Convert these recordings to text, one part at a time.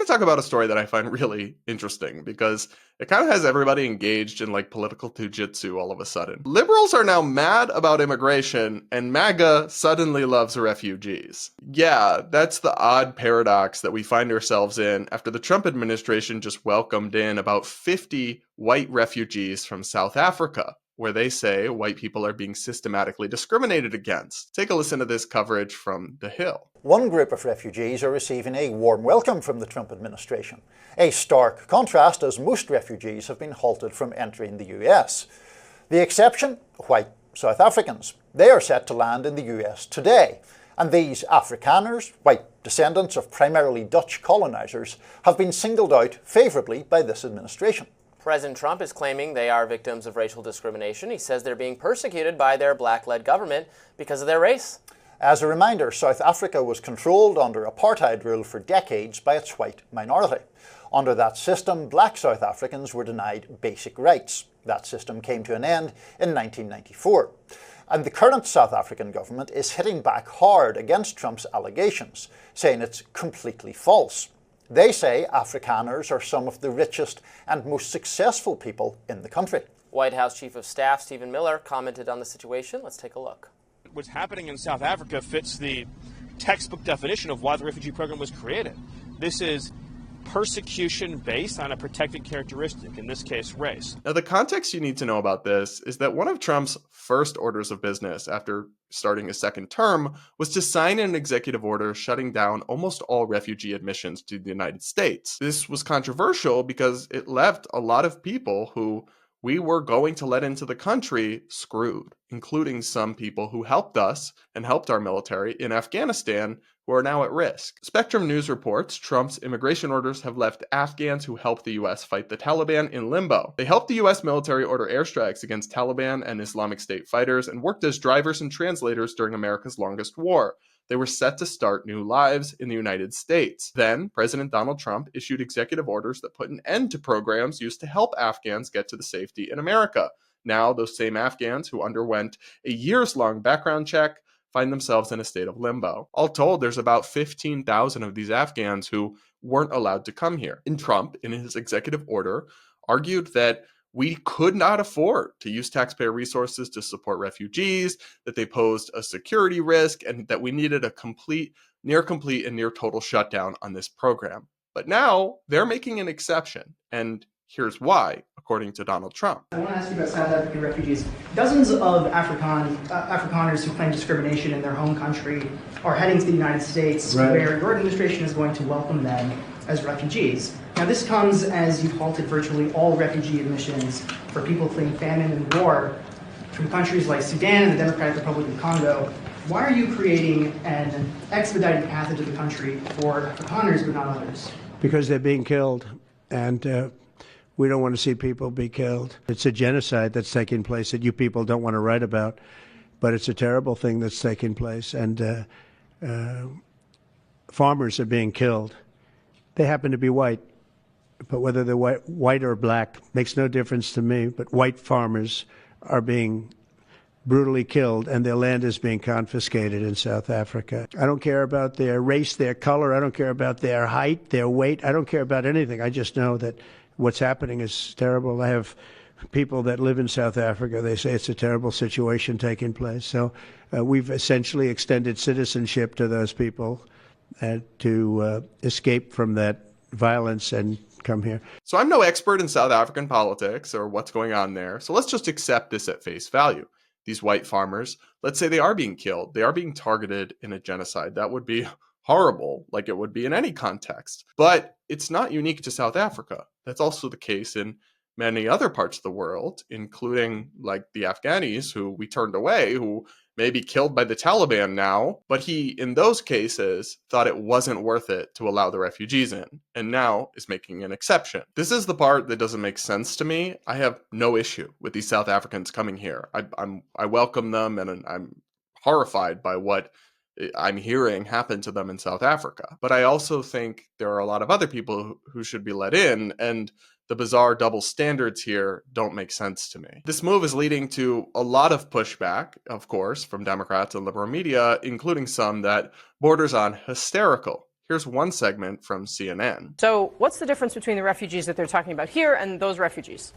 to talk about a story that I find really interesting because it kind of has everybody engaged in like political jujitsu all of a sudden. Liberals are now mad about immigration and MAGA suddenly loves refugees. Yeah, that's the odd paradox that we find ourselves in after the Trump administration just welcomed in about 50 white refugees from South Africa, where they say white people are being systematically discriminated against. Take a listen to this coverage from The Hill. One group of refugees are receiving a warm welcome from the Trump administration. A stark contrast, as most refugees have been halted from entering the US. The exception? White South Africans. They are set to land in the US today. And these Afrikaners, white descendants of primarily Dutch colonizers, have been singled out favourably by this administration. President Trump is claiming they are victims of racial discrimination. He says they're being persecuted by their black-led government because of their race. As a reminder, South Africa was controlled under apartheid rule for decades by its white minority. Under that system, black South Africans were denied basic rights. That system came to an end in 1994. And the current South African government is hitting back hard against Trump's allegations, saying it's completely false. They say Afrikaners are some of the richest and most successful people in the country. White House Chief of Staff Stephen Miller commented on the situation. Let's take a look. What's happening in South Africa fits the textbook definition of why the refugee program was created. This is persecution based on a protected characteristic, in this case, race. Now, the context you need to know about this is that one of Trump's first orders of business after starting his second term was to sign an executive order shutting down almost all refugee admissions to the United States. This was controversial because it left a lot of people who we were going to let into the country screwed, including some people who helped us and helped our military in Afghanistan who are now at risk. Spectrum News reports Trump's immigration orders have left Afghans who helped the U.S. fight the Taliban in limbo. They helped the U.S. military order airstrikes against Taliban and Islamic State fighters and worked as drivers and translators during America's longest war. They were set to start new lives in the United States. Then, President Donald Trump issued executive orders that put an end to programs used to help Afghans get to the safety in America. Now, those same Afghans who underwent a years-long background check find themselves in a state of limbo. All told, there's about 15,000 of these Afghans who weren't allowed to come here. And Trump, in his executive order, argued that we could not afford to use taxpayer resources to support refugees, that they posed a security risk, and that we needed a near complete and near total shutdown on this program. But now they're making an exception, and here's why, according to Donald Trump. I want to ask you about South African refugees. Dozens of Afrikaners who claim discrimination in their home country are heading to the United States, right, where your administration is going to welcome them as refugees. Now, this comes as you've halted virtually all refugee admissions for people fleeing famine and war from countries like Sudan and the Democratic Republic of Congo. Why are you creating an expedited path into the country for Afrikaners but not others? Because they're being killed, and we don't want to see people be killed. It's a genocide that's taking place that you people don't want to write about, but it's a terrible thing that's taking place, and farmers are being killed. They happen to be white, but whether they're white or black makes no difference to me, but white farmers are being brutally killed, and their land is being confiscated in South Africa. I don't care about their race, their color. I don't care about their height, their weight. I don't care about anything. I just know that what's happening is terrible. I have people that live in South Africa. They say it's a terrible situation taking place. So we've essentially extended citizenship to those people to escape from that violence and come here. So I'm no expert in South African politics or what's going on there. So let's just accept this at face value. These white farmers, let's say they are being killed. They are being targeted in a genocide. That would be horrible, like it would be in any context. But it's not unique to South Africa. That's also the case in many other parts of the world, including like the Afghanis who we turned away, who may be killed by the Taliban now, but he, in those cases, thought it wasn't worth it to allow the refugees in, and now is making an exception. This is the part that doesn't make sense to me. I have no issue with these South Africans coming here. I welcome them, and I'm horrified by what I'm hearing happen to them in South Africa. But I also think there are a lot of other people who should be let in, and the bizarre double standards here don't make sense to me. This move is leading to a lot of pushback, of course, from Democrats and liberal media, including some that borders on hysterical. Here's one segment from CNN. So what's the difference between the refugees that they're talking about here and those refugees?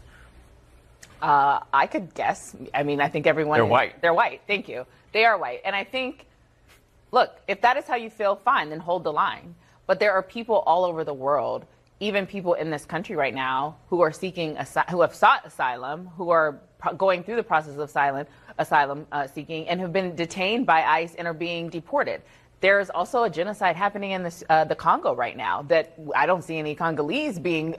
I could guess. I mean, I think everyone... They're white. They're white. Thank you. They are white. And I think, look, if that is how you feel, fine, then hold the line. But there are people all over the world, even people in this country right now, who are seeking, who have sought asylum, who are going through the process of asylum seeking, and have been detained by ICE and are being deported. There's also a genocide happening in the Congo right now that I don't see any Congolese being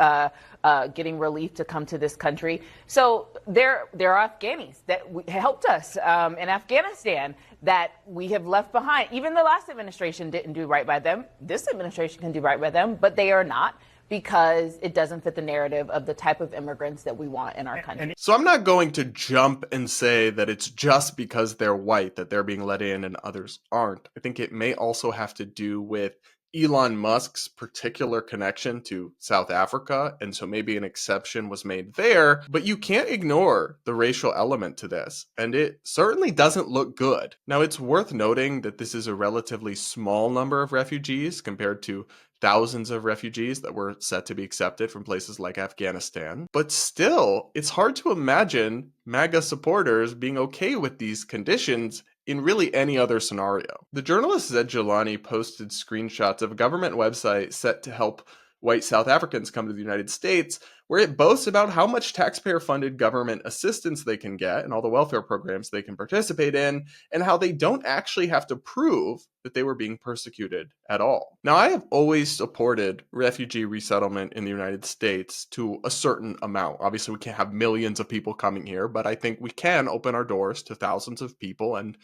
getting relief to come to this country. So there are Afghanis that helped us in Afghanistan that we have left behind. Even the last administration didn't do right by them. This administration can do right by them, but they are not, because it doesn't fit the narrative of the type of immigrants that we want in our country. So I'm not going to jump and say that it's just because they're white that they're being let in and others aren't. I think it may also have to do with Elon Musk's particular connection to South Africa, and so maybe an exception was made there, but you can't ignore the racial element to this, and it certainly doesn't look good. Now, it's worth noting that this is a relatively small number of refugees compared to thousands of refugees that were set to be accepted from places like Afghanistan. But still, it's hard to imagine MAGA supporters being okay with these conditions in really any other scenario. The journalist Zed Jelani posted screenshots of a government website set to help white South Africans come to the United States, where it boasts about how much taxpayer-funded government assistance they can get and all the welfare programs they can participate in, and how they don't actually have to prove that they were being persecuted at all. Now, I have always supported refugee resettlement in the United States to a certain amount. Obviously, we can't have millions of people coming here, but I think we can open our doors to thousands of people, and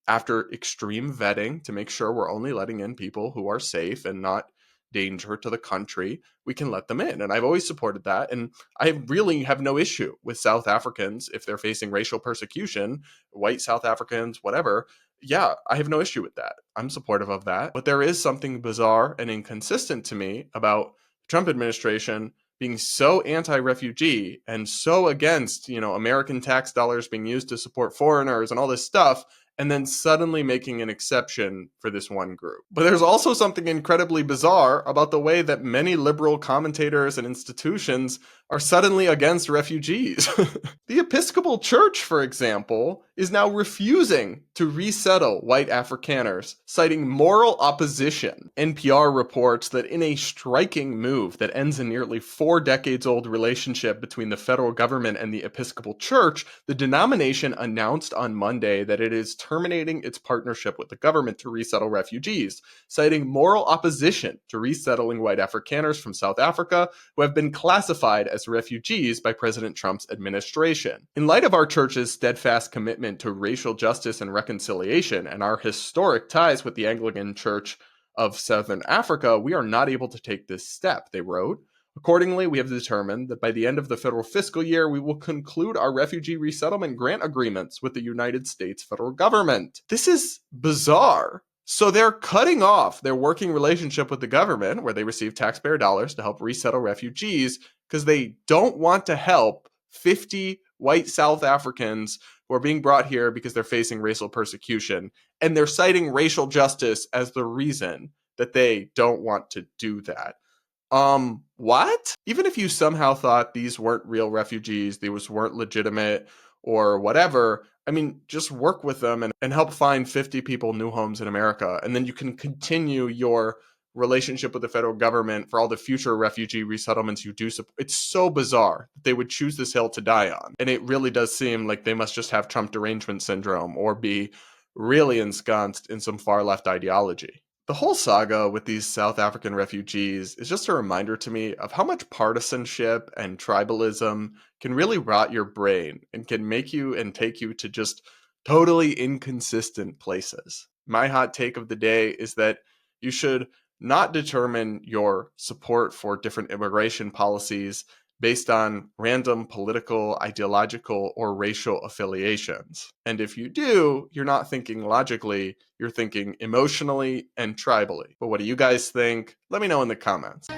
after extreme vetting to make sure we're only letting in people who are safe and not danger to the country, we can let them in. And I've always supported that. And I really have no issue with South Africans if they're facing racial persecution, white South Africans, whatever. Yeah, I have no issue with that. I'm supportive of that. But there is something bizarre and inconsistent to me about the Trump administration being so anti-refugee and so against, American tax dollars being used to support foreigners and all this stuff, and then suddenly making an exception for this one group. But there's also something incredibly bizarre about the way that many liberal commentators and institutions are suddenly against refugees. The Episcopal Church, for example, is now refusing to resettle white Afrikaners, citing moral opposition. NPR reports that in a striking move that ends a nearly 4 decades-old relationship between the federal government and the Episcopal Church, the denomination announced on Monday that it is terminating its partnership with the government to resettle refugees, citing moral opposition to resettling white Afrikaners from South Africa who have been classified as refugees by President Trump's administration. In light of our church's steadfast commitment to racial justice and reconciliation and our historic ties with the Anglican Church of Southern Africa, we are not able to take this step, they wrote. Accordingly, we have determined that by the end of the federal fiscal year, we will conclude our refugee resettlement grant agreements with the United States federal government. This is bizarre. So they're cutting off their working relationship with the government, where they receive taxpayer dollars to help resettle refugees, because they don't want to help 50 white South Africans who are being brought here because they're facing racial persecution. And they're citing racial justice as the reason that they don't want to do that. What? Even if you somehow thought these weren't real refugees, these weren't legitimate or whatever, I mean, just work with them and help find 50 people new homes in America. And then you can continue your relationship with the federal government for all the future refugee resettlements you do support. It's so bizarre that they would choose this hill to die on. And it really does seem like they must just have Trump derangement syndrome or be really ensconced in some far left ideology. The whole saga with these South African refugees is just a reminder to me of how much partisanship and tribalism can really rot your brain and can make you and take you to just totally inconsistent places. My hot take of the day is that you should not determine your support for different immigration policies based on random political, ideological, or racial affiliations. And if you do, you're not thinking logically, you're thinking emotionally and tribally. But what do you guys think? Let me know in the comments.